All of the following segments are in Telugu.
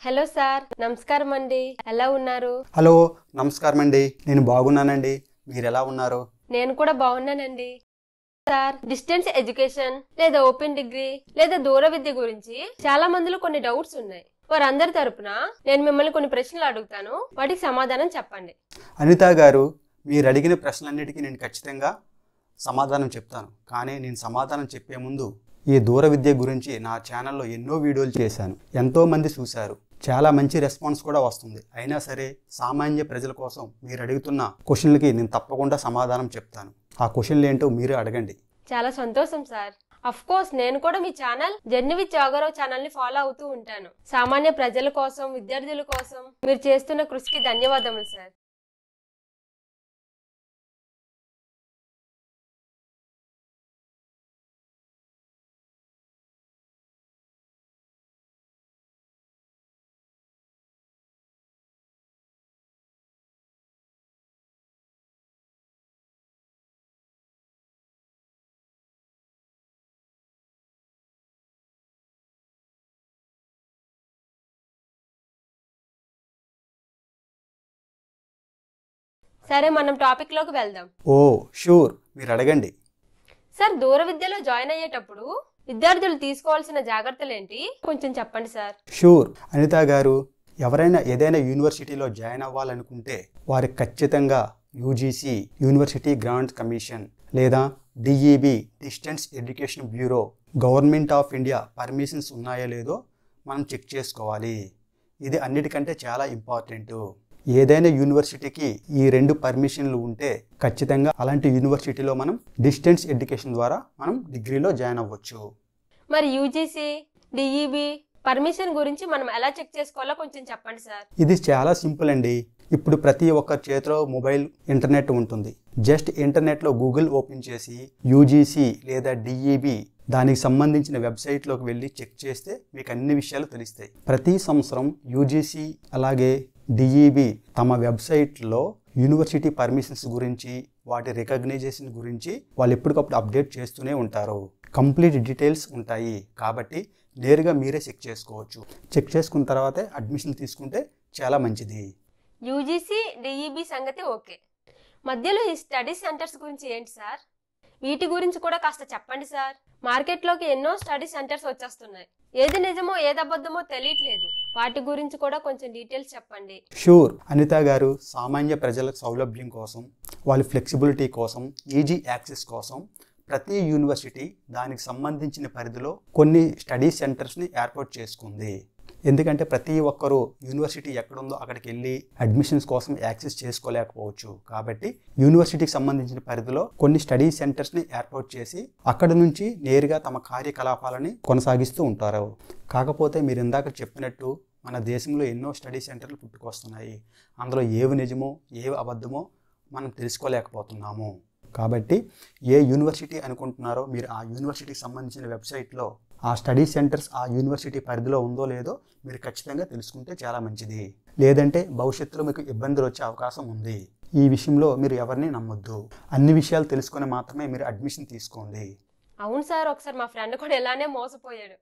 హలో సార్, నమస్కారం అండి. ఎలా ఉన్నారు? హలో, నమస్కారం అండి. నేను బాగున్నానండి. మీరు ఎలా ఉన్నారు? నేను కూడా బాగున్నానండి. సార్, డిస్టెన్స్ ఎడ్యుకేషన్ లేదా ఓపెన్ డిగ్రీ లేదా దూర విద్య గురించి చాలా మందిలో కొన్ని డౌట్స్ ఉన్నాయి. వారందరి తరపున నేను మిమ్మల్ని కొన్ని ప్రశ్నలు అడుగుతాను, వాటికి సమాధానం చెప్పండి. అనిత గారు, మీరు అడిగిన ప్రశ్నలన్నిటికీ నేను ఖచ్చితంగా సమాధానం చెప్తాను. కానీ నేను సమాధానం చెప్పే ముందు ఈ దూర విద్య గురించి నా ఛానల్లో ఎన్నో వీడియోలు చేశాను. ఎంతోమంది చూశారు. చాలా మంచి రెస్పాన్స్ కూడా వస్తుంది. అయినా సరే సామాన్య ప్రజల కోసం మీరు అడుగుతున్న క్వశ్చన్లకి నేను తప్పకుండా సమాధానం చెప్తాను. ఆ క్వశ్చన్లు ఏంటో మీరు అడగండి. చాలా సంతోషం సార్. అఫ్ కోర్స్ నేను కూడా మీ ఛానల్ జర్నీ విత్ జాగరవ్ ఛానల్ ని ఫాలో అవుతూ ఉంటాను. సామాన్య ప్రజల కోసం, విద్యార్థుల కోసం మీరు చేస్తున్న కృషికి ధన్యవాదములు సార్. సరే, మనం టాపిక్ లోకి వెళ్దాం. ఓ షూర్, మీరు అడగండి. సార్, దూర విద్యలో జాయిన్ అయ్యేటప్పుడు విద్యార్థులు తీసుకోవాల్సిన జాగ్రత్తలు ఏంటి, కొంచెం చెప్పండి సార్. షూర్ అనిత గారు, ఎవరైనా ఏదైనా యూనివర్సిటీలో జాయిన్ అవ్వాలనుకుంటే వారికి ఖచ్చితంగా యూజీసీ యూనివర్సిటీ గ్రాంట్స్ కమిషన్ లేదా DEB distance education bureau government of India permissions ఉన్నాయో లేదో మనం చెక్ చేసుకోవాలి. ఇది అన్నిటికంటే చాలా ఇంపార్టెంట్. ఏదైనా యూనివర్సిటీకి ఈ రెండు పర్మిషన్లు ఉంటే ఖచ్చితంగా అలాంటి యూనివర్సిటీలో మనం డిస్టెన్స్ ఎడ్యుకేషన్ ద్వారా మనం డిగ్రీలో జాయిన్ అవ్వచ్చు. మరి యూజీసీ డిఈబి పర్మిషన్ గురించి మనం ఎలా చెక్ చేసుకోవాలో కొంచెం చెప్పండి సార్. ఇది చాలా సింపుల్ అండి. ఇప్పుడు ప్రతి ఒక్కరి చేతిలో మొబైల్, ఇంటర్నెట్ ఉంటుంది. జస్ట్ ఇంటర్నెట్లో గూగుల్ ఓపెన్ చేసి యూజీసీ లేదా డిఈబి దానికి సంబంధించిన వెబ్సైట్లోకి వెళ్ళి చెక్ చేస్తే మీకు అన్ని విషయాలు తెలుస్తాయి. ప్రతి సంవత్సరం యూజీసీ అలాగే డిఈబి తమ వెబ్సైట్లో యూనివర్సిటీ పర్మిషన్స్ గురించి, వాటి రికగ్నైజేషన్ గురించి వాళ్ళు ఎప్పటికప్పుడు అప్డేట్ చేస్తూనే ఉంటారు. కంప్లీట్ డీటెయిల్స్ ఉంటాయి. కాబట్టి నేరుగా మీరే చెక్ చేసుకోవచ్చు. చెక్ చేసుకున్న తర్వాతే అడ్మిషన్ తీసుకుంటే చాలా మంచిది. యూజీసీ డిఈబి సంగతి ఓకే. మధ్యలో ఈ స్టడీ సెంటర్స్ గురించి ఏంటి సార్? వీటి గురించి కూడా కాస్త చెప్పండి సార్. మార్కెట్లోకి ఎన్నో స్టడీ సెంటర్స్ వచ్చేస్తున్నాయి. ఏది నిజమో ఏది అబద్ధమో తెలియట్లేదు. వాటి గురించి కూడా కొంచెం డీటెయిల్స్ చెప్పండి. షూర్ అనిత గారు, సామాన్య ప్రజల సౌలభ్యం కోసం, వాళ్ళ ఫ్లెక్సిబిలిటీ కోసం, ఈజీ యాక్సెస్ కోసం ప్రతి యూనివర్సిటీ దానికి సంబంధించిన పరిధిలో కొన్ని స్టడీ సెంటర్స్ని ఏర్పాటు చేసుకుంది. ఎందుకంటే ప్రతి ఒక్కరూ యూనివర్సిటీ ఎక్కడుందో అక్కడికి వెళ్ళి అడ్మిషన్స్ కోసం యాక్సెస్ చేసుకోలేకపోవచ్చు. కాబట్టి యూనివర్సిటీకి సంబంధించిన పరిధిలో కొన్ని స్టడీ సెంటర్స్ని ఏర్పాటు చేసి అక్కడి నుంచి నేరుగా తమ కార్యకలాపాలని కొనసాగిస్తూ ఉంటారు. కాకపోతే మీరు ఇందాక చెప్పినట్టు మన దేశంలో ఎన్నో స్టడీ సెంటర్లు పుట్టుకొస్తున్నాయి. అందులో ఏవి నిజమో ఏవి అబద్ధమో మనం తెలుసుకోలేకపోతున్నాము. కాబట్టి ఏ యూనివర్సిటీ అనుకుంటున్నారో మీరు ఆ యూనివర్సిటీకి సంబంధించిన వెబ్సైట్లో ఆ స్టడీ సెంటర్స్ ఆ యూనివర్సిటీ పరిధిలో ఉందో లేదో మీరు ఖచ్చితంగా తెలుసుకుంటే చాలా మంచిది. లేదంటే భవిష్యత్తులో మీకు ఇబ్బందులు వచ్చే అవకాశం ఉంది. ఈ విషయంలో మీరు ఎవరిని నమ్మొద్దు. అన్ని విషయాలు తెలుసుకుని మాత్రమే మీరు అడ్మిషన్ తీసుకోండి. అవును సార్, ఒకసారి మా ఫ్రెండ్ కూడా ఇలానే మోసపోయాడు.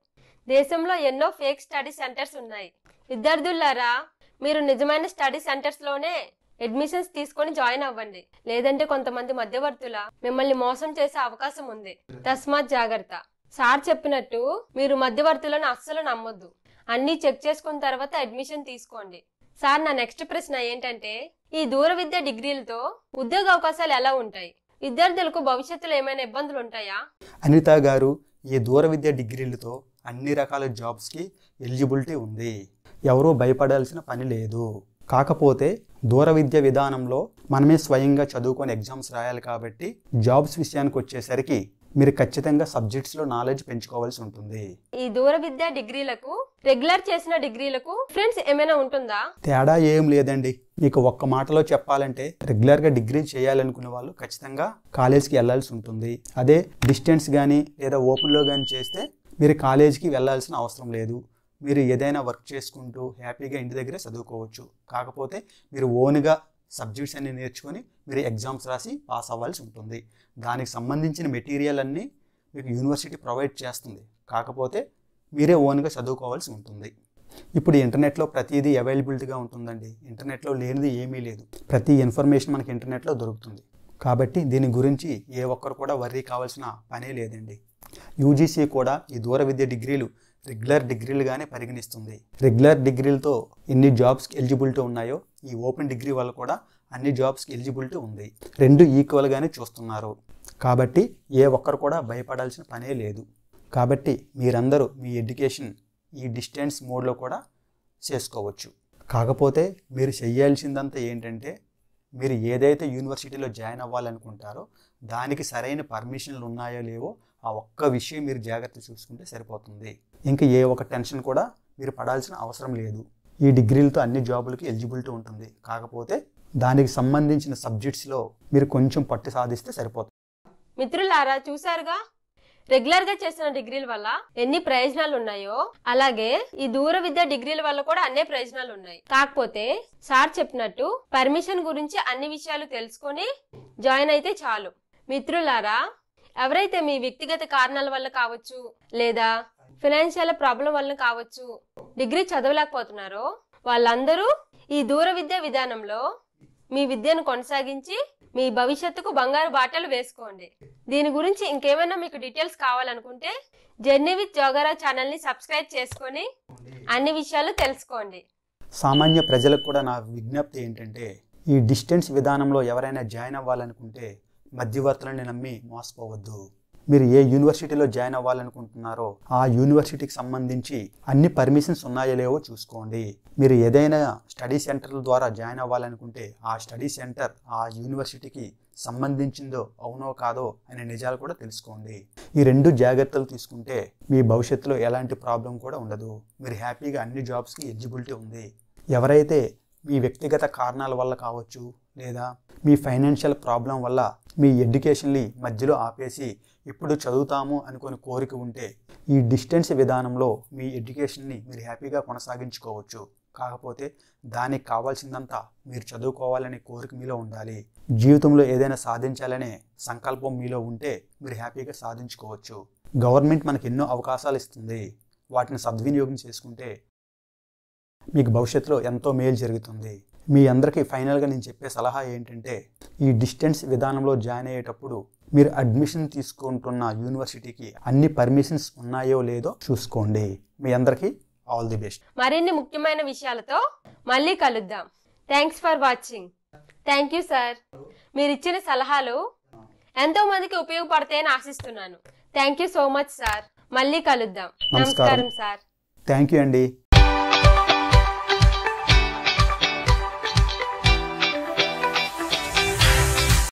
దేశంలో ఎన్నో ఫేక్ స్టడీ సెంటర్స్ ఉన్నాయి. విద్యార్థులారా, మీరు నిజమైన స్టడీ సెంటర్స్ లోనే అడ్మిషన్స్ తీసుకొని జాయిన్ అవ్వండి. లేదంటే కొంతమంది మధ్యవర్తుల మిమ్మల్ని మోసం చేసే అవకాశం ఉంది. తస్మాత్ జాగ్రత్త. సార్ చెప్పినట్టు మీరు మధ్యవర్తులను అస్సలు నమ్మొద్దు. అన్ని చెక్ చేసుకున్న తర్వాత అడ్మిషన్ తీసుకోండి. సార్, నా నెక్స్ట్ ప్రశ్న ఏంటంటే, ఈ దూర విద్య డిగ్రీలతో ఉద్యోగ అవకాశాలు ఎలా ఉంటాయి? విద్యార్థులకు భవిష్యత్తులో ఏమైనా ఇబ్బందులు ఉంటాయా? అనిత గారు, ఈ దూర విద్య డిగ్రీలతో అన్ని రకాల జాబ్స్కి ఎలిజిబిలిటీ ఉంది. ఎవరూ భయపడాల్సిన పని లేదు. కాకపోతే దూర విద్య విధానంలో మనమే స్వయంగా చదువుకొని ఎగ్జామ్స్ రాయాలి. కాబట్టి జాబ్స్ విషయానికి వచ్చేసరికి మీరు ఖచ్చితంగా సబ్జెక్ట్స్లో నాలెడ్జ్ పెంచుకోవాల్సి ఉంటుంది. ఈ దూర విద్య డిగ్రీలకు రెగ్యులర్ చేసిన డిగ్రీలకు డిఫరెన్స్ ఏమైనా ఉంటుందా? తేడా ఏం లేదండి. మీకు ఒక్క మాటలో చెప్పాలంటే రెగ్యులర్గా డిగ్రీ చేయాలనుకునే వాళ్ళు ఖచ్చితంగా కాలేజ్కి వెళ్ళాల్సి ఉంటుంది. అదే డిస్టెన్స్ కానీ లేదా ఓపెన్లో కానీ చేస్తే మీరు కాలేజ్కి వెళ్ళాల్సిన అవసరం లేదు. మీరు ఏదైనా వర్క్ చేసుకుంటూ హ్యాపీగా ఇంటి దగ్గరే చదువుకోవచ్చు. కాకపోతే మీరు ఓన్గా సబ్జెక్ట్స్ అన్ని నేర్చుకొని మీరు ఎగ్జామ్స్ రాసి పాస్ అవ్వాల్సి ఉంటుంది. దానికి సంబంధించిన మెటీరియల్ అన్నీ మీకు యూనివర్సిటీ ప్రొవైడ్ చేస్తుంది. కాకపోతే మీరే ఓన్గా చదువుకోవాల్సి ఉంటుంది. ఇప్పుడు ఇంటర్నెట్లో ప్రతిదీ అవైలబిలిటీగా ఉంటుందండి. ఇంటర్నెట్లో లేనిది ఏమీ లేదు. ప్రతి ఇన్ఫర్మేషన్ మనకి ఇంటర్నెట్లో దొరుకుతుంది. కాబట్టి దీని గురించి ఏ ఒక్కరు కూడా వర్రీ కావాల్సిన పనే లేదండి. యూజీసీ కూడా ఈ దూర విద్య డిగ్రీలు రెగ్యులర్ డిగ్రీలుగానే పరిగణిస్తుంది. రెగ్యులర్ డిగ్రీలతో ఎన్ని జాబ్స్కి ఎలిజిబిలిటీ ఉన్నాయో ఈ ఓపెన్ డిగ్రీ వల్ల కూడా అన్ని జాబ్స్కి ఎలిజిబిలిటీ ఉంది. రెండు ఈక్వల్గానే చూస్తున్నారు. కాబట్టి ఏ ఒక్కరు కూడా భయపడాల్సిన పనే లేదు. కాబట్టి మీరందరూ మీ ఎడ్యుకేషన్ ఈ డిస్టెన్స్ మోడ్లో కూడా చేసుకోవచ్చు. కాకపోతే మీరు చేయాల్సిందంతా ఏంటంటే మీరు ఏదైతే యూనివర్సిటీలో జాయిన్ అవ్వాలనుకుంటారో దానికి సరైన పర్మిషన్లు ఉన్నాయో లేవో ఆ ఒక్క విషయం మీరు జాగ్రత్త చూసుకుంటే సరిపోతుంది. ఇంకా ఏ ఒక టెన్షన్ కూడా మీరు పడాల్సిన అవసరం లేదు. ఈ డిగ్రీలతో అన్ని జాబులకి ఎలిజిబిలిటీ ఉంటుంది. కాకపోతే దానికి సంబంధించిన సబ్జెక్ట్స్లో మీరు కొంచెం పట్టు సాధిస్తే సరిపోతుంది. మిత్రులారా, చూసారుగా రెగ్యులర్ గా చేసిన డిగ్రీల వల్ల ఎన్ని ప్రయోజనాలు ఉన్నాయో, అలాగే ఈ దూర విద్య డిగ్రీల వల్ల కూడా అన్ని ప్రయోజనాలు ఉన్నాయి. కాకపోతే సార్ చెప్పినట్టు పర్మిషన్ గురించి అన్ని విషయాలు తెలుసుకొని జాయిన్ అయితే చాలు. మిత్రులారా, ఎవరైతే మీ వ్యక్తిగత కారణాల వల్ల కావచ్చు లేదా ఫైనాన్షియల్ ప్రాబ్లం వల్ల కావచ్చు డిగ్రీ చదవలేకపోతున్నారో వాళ్ళందరూ ఈ దూర విద్య విధానంలో మీ విద్యను కొనసాగించి మీ భవిష్యత్తుకు బంగారు బాటలు వేసుకోండి. దీని గురించి ఇంకేమైనా మీకు డీటెయిల్స్ కావాలనుకుంటే జర్నీ విత్ జోగారావు ఛానల్ ని సబ్స్క్రైబ్ చేసుకొని అన్ని విషయాలు తెలుసుకోండి. సామాన్య ప్రజలకు కూడా నా విజ్ఞప్తి ఏంటంటే ఈ డిస్టెన్స్ విధానంలో ఎవరైనా జాయిన్ అవ్వాలనుకుంటే మధ్యవర్తులని నమ్మి మోసపోవద్దు. మీరు ఏ యూనివర్సిటీలో జాయిన్ అవ్వాలనుకుంటున్నారో ఆ యూనివర్సిటీకి సంబంధించి అన్ని పర్మిషన్స్ ఉన్నాయో లేవో చూసుకోండి. మీరు ఏదైనా స్టడీ సెంటర్ల ద్వారా జాయిన్ అవ్వాలనుకుంటే ఆ స్టడీ సెంటర్ ఆ యూనివర్సిటీకి సంబంధించిందో అవునో కాదో అనే నిజాలు కూడా తెలుసుకోండి. ఈ రెండు జాగ్రత్తలు తీసుకుంటే మీ భవిష్యత్తులో ఎలాంటి ప్రాబ్లం కూడా ఉండదు. మీరు హ్యాపీగా అన్ని జాబ్స్కి ఎలిజిబిలిటీ ఉంది. ఎవరైతే మీ వ్యక్తిగత కారణాల వల్ల కావచ్చు లేదా మీ ఫైనాన్షియల్ ప్రాబ్లం వల్ల మీ ఎడ్యుకేషన్ని మధ్యలో ఆపేసి ఇప్పుడు చదువుతాము అనుకుని కోరిక ఉంటే ఈ డిస్టెన్స్ విధానంలో మీ ఎడ్యుకేషన్ని మీరు హ్యాపీగా కొనసాగించుకోవచ్చు. కాకపోతే దానికి కావాల్సిందంతా మీరు చదువుకోవాలనే కోరిక మీలో ఉండాలి. జీవితంలో ఏదైనా సాధించాలనే సంకల్పం మీలో ఉంటే మీరు హ్యాపీగా సాధించుకోవచ్చు. గవర్నమెంట్ మనకి ఎన్నో అవకాశాలు ఇస్తుంది. వాటిని సద్వినియోగం చేసుకుంటే మీకు భవిష్యత్తులో ఎంతో మేలు జరుగుతుంది. మీ అందరికీ ఫైనల్గా నేను చెప్పే సలహా ఏంటంటే ఈ డిస్టెన్స్ విధానంలో జాయిన్ అయ్యేటప్పుడు మీరు అడ్మిషన్ తీసుకుంటున్న యూనివర్సిటీకి అన్ని పర్మిషన్స్ ఉన్నాయో లేదో చూసుకోండి. మీ అందరికీ ఆల్ ది బెస్ట్. మరిన్ని ముఖ్యమైన విషయాలతో మళ్ళీ కలుద్దాం. Thanks for watching. Thank you sir. మీరు ఇచ్చిన సలహాలు ఎంతో మందికి ఉపయోగపడతాయని ఆశిస్తున్నాను. Thank you so much sir. మళ్ళీ కలుద్దాం. నమస్కారం సార్. థ్యాంక్ యూ అండి.